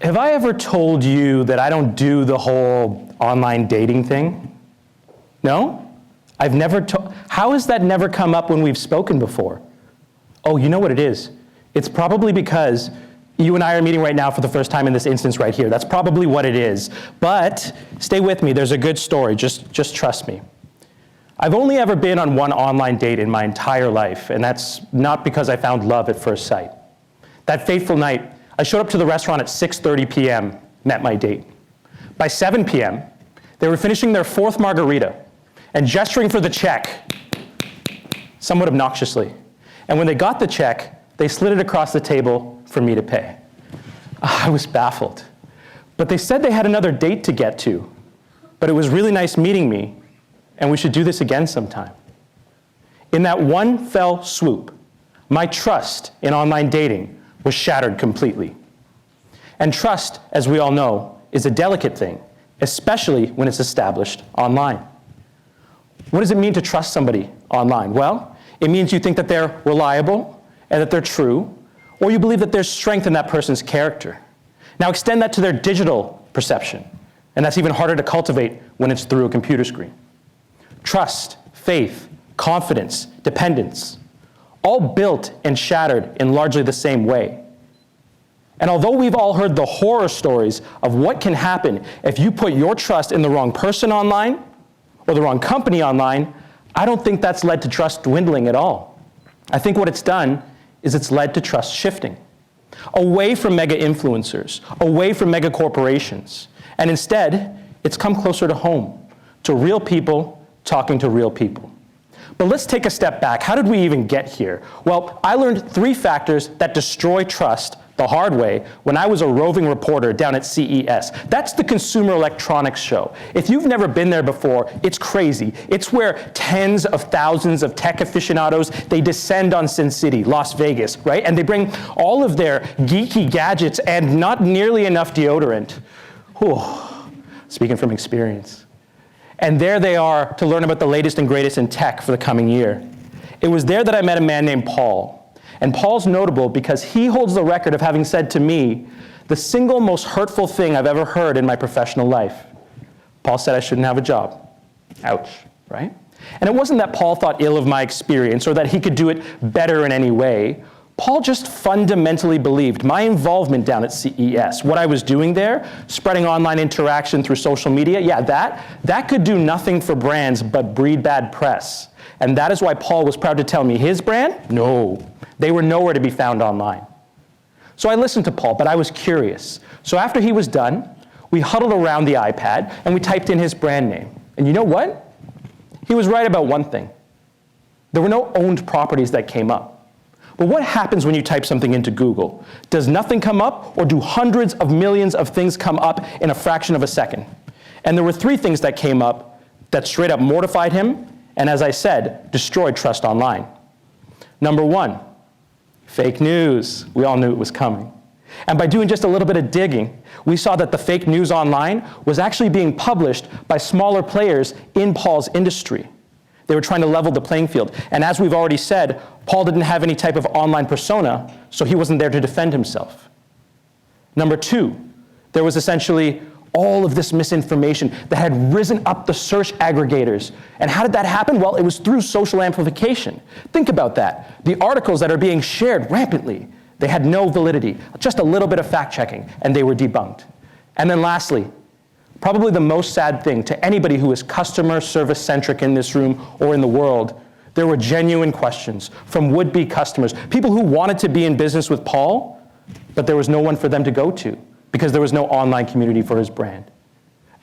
Have I ever told you that I don't do the whole online dating thing? No? I've never told. How has that never come up when we've spoken before? Oh, you know what it is? It's probably because you and I are meeting right now for the first time in this instance right here. That's probably what it is. But stay with me, there's a good story, just trust me. I've only ever been on one online date in my entire life, and that's not because I found love at first sight. That fateful night, I showed up to the restaurant at 6:30 p.m., met my date. By 7 p.m., they were finishing their fourth margarita and gesturing for the check, somewhat obnoxiously. And when they got the check, they slid it across the table for me to pay. I was baffled. But they said they had another date to get to. But it was really nice meeting me, and we should do this again sometime. In that one fell swoop, my trust in online dating was shattered completely. And trust, as we all know, is a delicate thing, especially when it's established online. What does it mean to trust somebody online? Well, it means you think that they're reliable and that they're true, or you believe that there's strength in that person's character. Now extend that to their digital perception, and that's even harder to cultivate when it's through a computer screen. Trust, faith, confidence, dependence, all built and shattered in largely the same way. And although we've all heard the horror stories of what can happen if you put your trust in the wrong person online or the wrong company online, I don't think that's led to trust dwindling at all. I think what it's done is it's led to trust shifting away from mega influencers, away from mega corporations, and instead, it's come closer to home, to real people talking to real people. But let's take a step back. How did we even get here? Well, I learned 3 factors that destroy trust the hard way when I was a roving reporter down at CES. That's the Consumer Electronics Show. If you've never been there before, it's crazy. It's where tens of thousands of tech aficionados, they descend on Sin City, Las Vegas, right? And they bring all of their geeky gadgets and not nearly enough deodorant. Whew, speaking from experience. And there they are to learn about the latest and greatest in tech for the coming year. It was there that I met a man named Paul. And Paul's notable because he holds the record of having said to me the single most hurtful thing I've ever heard in my professional life. Paul said I shouldn't have a job. Ouch, right? And it wasn't that Paul thought ill of my experience or that he could do it better in any way. Paul just fundamentally believed my involvement down at CES, what I was doing there, spreading online interaction through social media, yeah, that could do nothing for brands but breed bad press. And that is why Paul was proud to tell me his brand, no, they were nowhere to be found online. So I listened to Paul, but I was curious. So after he was done, we huddled around the iPad and we typed in his brand name. And you know what? He was right about one thing. There were no owned properties that came up. But what happens when you type something into Google? Does nothing come up, or do hundreds of millions of things come up in a fraction of a second? And there were 3 things that came up that straight up mortified him, and as I said, destroyed trust online. Number 1, fake news. We all knew it was coming. And by doing just a little bit of digging, we saw that the fake news online was actually being published by smaller players in Paul's industry. They were trying to level the playing field. And as we've already said, Paul didn't have any type of online persona, so he wasn't there to defend himself. Number 2, there was essentially all of this misinformation that had risen up the search aggregators. And how did that happen? Well, it was through social amplification. Think about that. The articles that are being shared rampantly, they had no validity, just a little bit of fact-checking, and they were debunked. And then lastly, probably the most sad thing to anybody who is customer service-centric in this room or in the world, there were genuine questions from would-be customers, people who wanted to be in business with Paul, but there was no one for them to go to because there was no online community for his brand.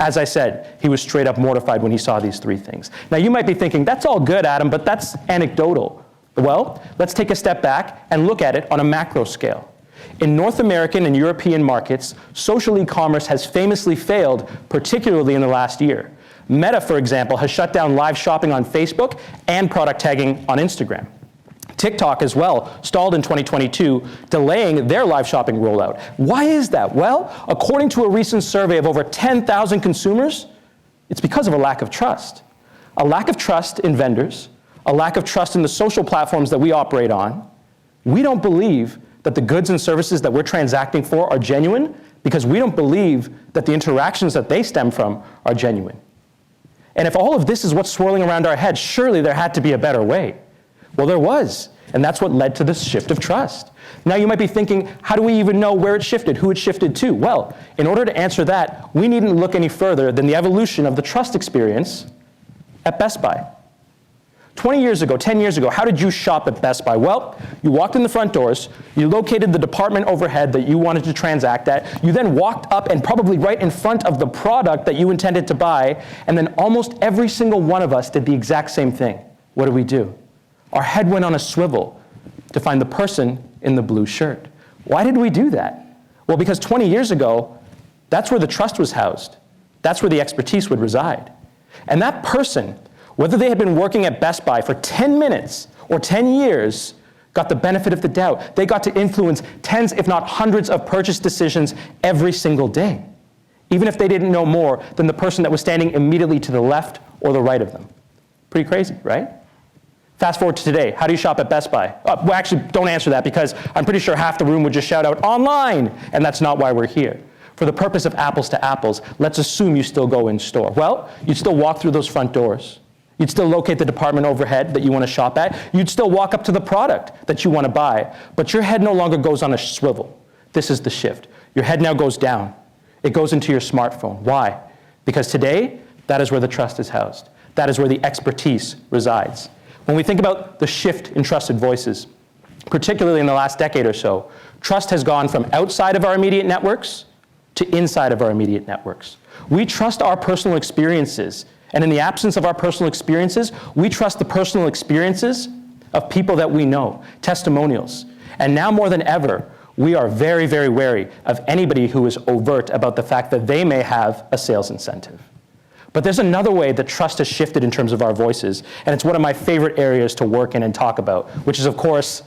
As I said, he was straight up mortified when he saw these 3 things. Now you might be thinking, that's all good, Adam, but that's anecdotal. Well, let's take a step back and look at it on a macro scale. In North American and European markets, social e-commerce has famously failed, particularly in the last year. Meta, for example, has shut down live shopping on Facebook and product tagging on Instagram. TikTok as well stalled in 2022, delaying their live shopping rollout. Why is that? Well, according to a recent survey of over 10,000 consumers, it's because of a lack of trust. A lack of trust in vendors, a lack of trust in the social platforms that we operate on. We don't believe that the goods and services that we're transacting for are genuine because we don't believe that the interactions that they stem from are genuine. And if all of this is what's swirling around our heads, surely there had to be a better way. Well, there was, and that's what led to this shift of trust. Now you might be thinking, how do we even know where it shifted, who it shifted to? Well, in order to answer that, we needn't look any further than the evolution of the trust experience at Best Buy. 20 years ago, 10 years ago, how did you shop at Best Buy? Well, you walked in the front doors, you located the department overhead that you wanted to transact at, you then walked up and probably right in front of the product that you intended to buy, and then almost every single one of us did the exact same thing. What did we do? Our head went on a swivel to find the person in the blue shirt. Why did we do that? Well, because 20 years ago, that's where the trust was housed. That's where the expertise would reside. And that person, whether they had been working at Best Buy for 10 minutes or 10 years, got the benefit of the doubt. They got to influence tens, if not hundreds, of purchase decisions every single day, even if they didn't know more than the person that was standing immediately to the left or the right of them. Pretty crazy, right? Fast forward to today. How do you shop at Best Buy? Well, actually, don't answer that, because I'm pretty sure half the room would just shout out, online, and that's not why we're here. For the purpose of apples to apples, let's assume you still go in store. Well, you'd still walk through those front doors. You'd still locate the department overhead that you want to shop at. You'd still walk up to the product that you want to buy, but your head no longer goes on a swivel. This is the shift. Your head now goes down. It goes into your smartphone. Why? Because today, that is where the trust is housed. That is where the expertise resides. When we think about the shift in trusted voices, particularly in the last decade or so, trust has gone from outside of our immediate networks to inside of our immediate networks. We trust our personal experiences, and in the absence of our personal experiences, we trust the personal experiences of people that we know, testimonials. And now more than ever, we are very, very wary of anybody who is overt about the fact that they may have a sales incentive. But there's another way that trust has shifted in terms of our voices, and it's one of my favorite areas to work in and talk about, which is, of course,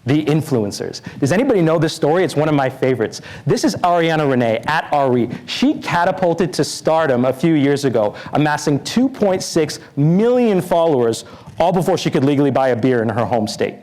the influencers. Does anybody know this story? It's one of my favorites. This is Ariana Renee, at Ari. She catapulted to stardom a few years ago, amassing 2.6 million followers, all before she could legally buy a beer in her home state.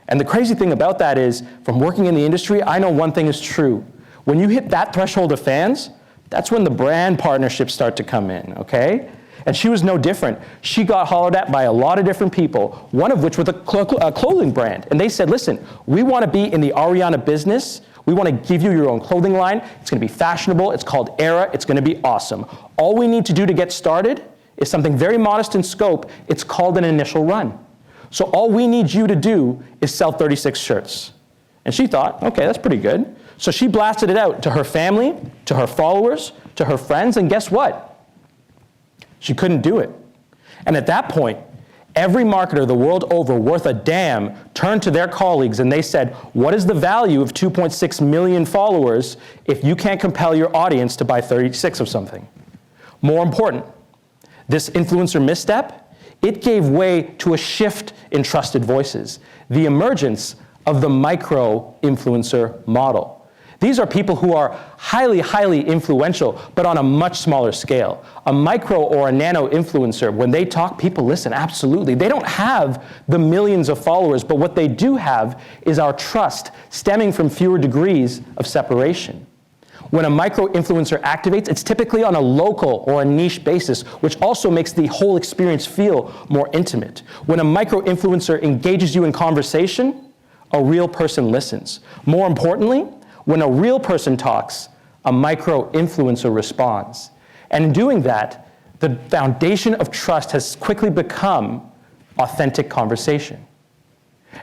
And the crazy thing about that is, from working in the industry, I know one thing is true. When you hit that threshold of fans, that's when the brand partnerships start to come in, okay? And she was no different. She got hollered at by a lot of different people, one of which was a clothing brand. And they said, listen, we want to be in the Ariana business. We want to give you your own clothing line. It's going to be fashionable. It's called Era. It's going to be awesome. All we need to do to get started is something very modest in scope. It's called an initial run. So all we need you to do is sell 36 shirts. And she thought, okay, that's pretty good. So she blasted it out to her family, to her followers, to her friends, and guess what? She couldn't do it. And at that point, every marketer the world over worth a damn turned to their colleagues and they said, what is the value of 2.6 million followers if you can't compel your audience to buy 36 of something? More important, this influencer misstep, it gave way to a shift in trusted voices, the emergence of the micro-influencer model. These are people who are highly, highly influential, but on a much smaller scale. A micro or a nano influencer, when they talk, people listen, absolutely. They don't have the millions of followers, but what they do have is our trust stemming from fewer degrees of separation. When a micro influencer activates, it's typically on a local or a niche basis, which also makes the whole experience feel more intimate. When a micro influencer engages you in conversation, a real person listens. More importantly, when a real person talks, a micro-influencer responds. And in doing that, the foundation of trust has quickly become authentic conversation.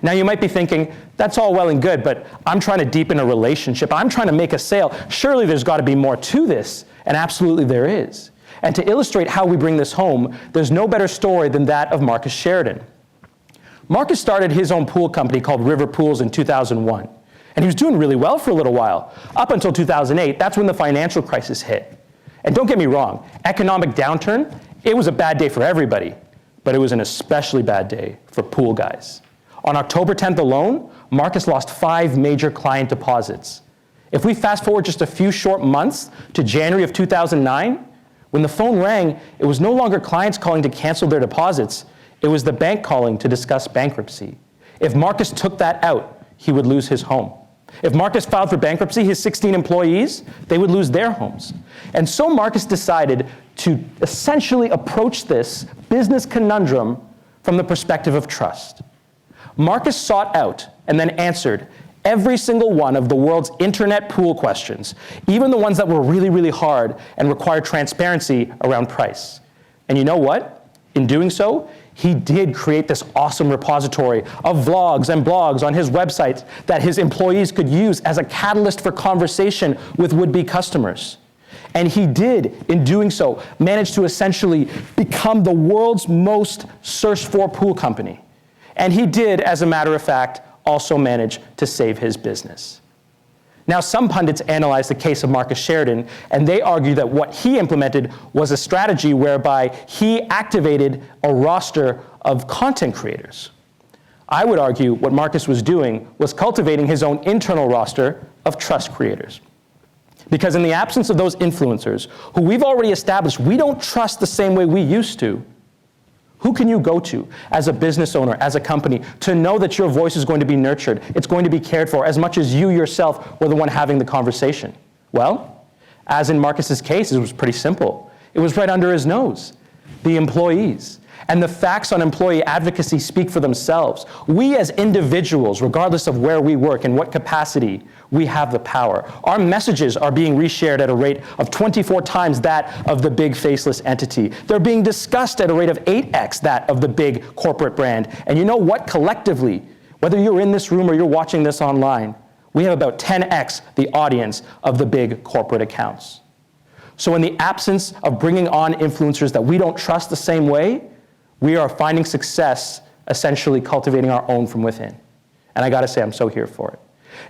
Now you might be thinking, that's all well and good, but I'm trying to deepen a relationship. I'm trying to make a sale. Surely there's got to be more to this, and absolutely there is. And to illustrate how we bring this home, there's no better story than that of Marcus Sheridan. Marcus started his own pool company called River Pools in 2001. And he was doing really well for a little while. Up until 2008, that's when the financial crisis hit. And don't get me wrong, economic downturn, it was a bad day for everybody, but it was an especially bad day for pool guys. On October 10th alone, Marcus lost 5 major client deposits. If we fast forward just a few short months to January of 2009, when the phone rang, it was no longer clients calling to cancel their deposits, it was the bank calling to discuss bankruptcy. If Marcus took that out, he would lose his home. If Marcus filed for bankruptcy, his 16 employees, they would lose their homes. And so Marcus decided to essentially approach this business conundrum from the perspective of trust. Marcus sought out and then answered every single one of the world's internet pool questions, even the ones that were really, really hard and required transparency around price. And you know what? In doing so, he did create this awesome repository of vlogs and blogs on his website that his employees could use as a catalyst for conversation with would-be customers. And he did, in doing so, manage to essentially become the world's most searched for pool company. And he did, as a matter of fact, also manage to save his business. Now, some pundits analyze the case of Marcus Sheridan, and they argue that what he implemented was a strategy whereby he activated a roster of content creators. I would argue what Marcus was doing was cultivating his own internal roster of trust creators. Because in the absence of those influencers, who we've already established we don't trust the same way we used to, who can you go to as a business owner, as a company, to know that your voice is going to be nurtured, it's going to be cared for, as much as you yourself were the one having the conversation? Well, as in Marcus's case, it was pretty simple. It was right under his nose, the employees. And the facts on employee advocacy speak for themselves. We as individuals, regardless of where we work and what capacity, we have the power. Our messages are being reshared at a rate of 24 times that of the big faceless entity. They're being discussed at a rate of 8x that of the big corporate brand. And you know what? Collectively, whether you're in this room or you're watching this online, we have about 10x the audience of the big corporate accounts. So in the absence of bringing on influencers that we don't trust the same way, we are finding success essentially cultivating our own from within. And I gotta say, I'm so here for it.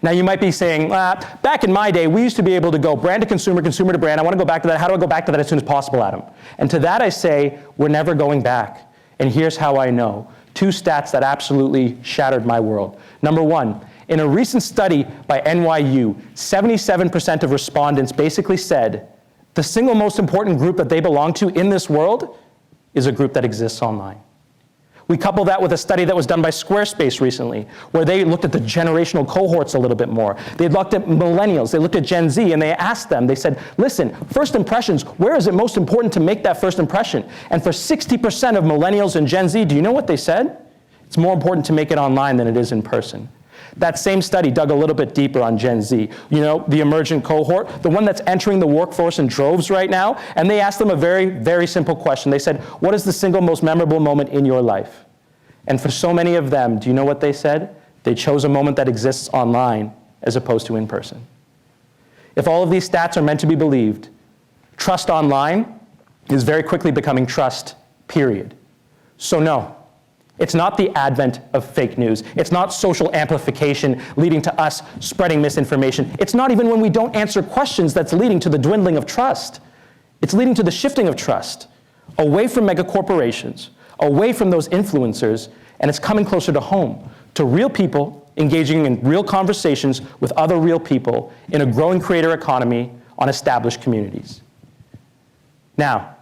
Now you might be saying, back in my day, we used to be able to go brand to consumer, consumer to brand. I wanna go back to that. How do I go back to that as soon as possible, Adam? And to that I say, we're never going back. And here's how I know. 2 stats that absolutely shattered my world. Number 1, in a recent study by NYU, 77% of respondents basically said the single most important group that they belong to in this world is a group that exists online. We couple that with a study that was done by Squarespace recently, where they looked at the generational cohorts a little bit more. They looked at millennials, they looked at Gen Z, and they asked them, they said, listen, first impressions, where is it most important to make that first impression? And for 60% of millennials and Gen Z, do you know what they said? It's more important to make it online than it is in person. That same study dug a little bit deeper on Gen Z. You know, the emergent cohort, the one that's entering the workforce in droves right now, and they asked them a very, very simple question. They said, what is the single most memorable moment in your life? And for so many of them, do you know what they said? They chose a moment that exists online as opposed to in person. If all of these stats are meant to be believed, trust online is very quickly becoming trust, period. So no. It's not the advent of fake news. It's not social amplification leading to us spreading misinformation. It's not even when we don't answer questions that's leading to the dwindling of trust. It's leading to the shifting of trust away from mega corporations, away from those influencers, and it's coming closer to home, to real people engaging in real conversations with other real people in a growing creator economy on established communities. Now,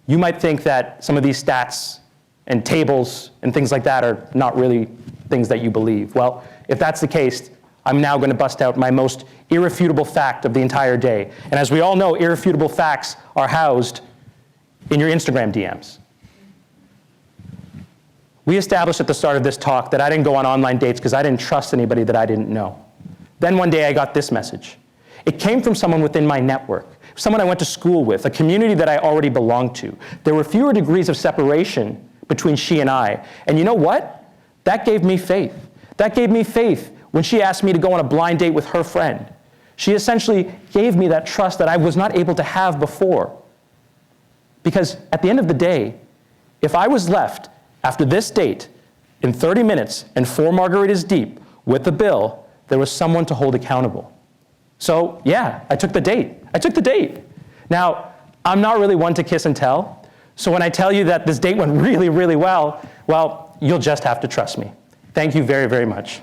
you might think that some of these stats and tables and things like that are not really things that you believe. Well, if that's the case, I'm now going to bust out my most irrefutable fact of the entire day. And as we all know, irrefutable facts are housed in your Instagram DMs. We established at the start of this talk that I didn't go on online dates because I didn't trust anybody that I didn't know. Then one day I got this message. It came from someone within my network, someone I went to school with, a community that I already belonged to. There were fewer degrees of separation between she and I. And you know what? That gave me faith. That gave me faith when she asked me to go on a blind date with her friend. She essentially gave me that trust that I was not able to have before. Because at the end of the day, if I was left after this date in 30 minutes and 4 margaritas deep with the bill, there was someone to hold accountable. So yeah, I took the date. I took the date. Now, I'm not really one to kiss and tell. So when I tell you that this date went really, really well, you'll just have to trust me. Thank you very, very much.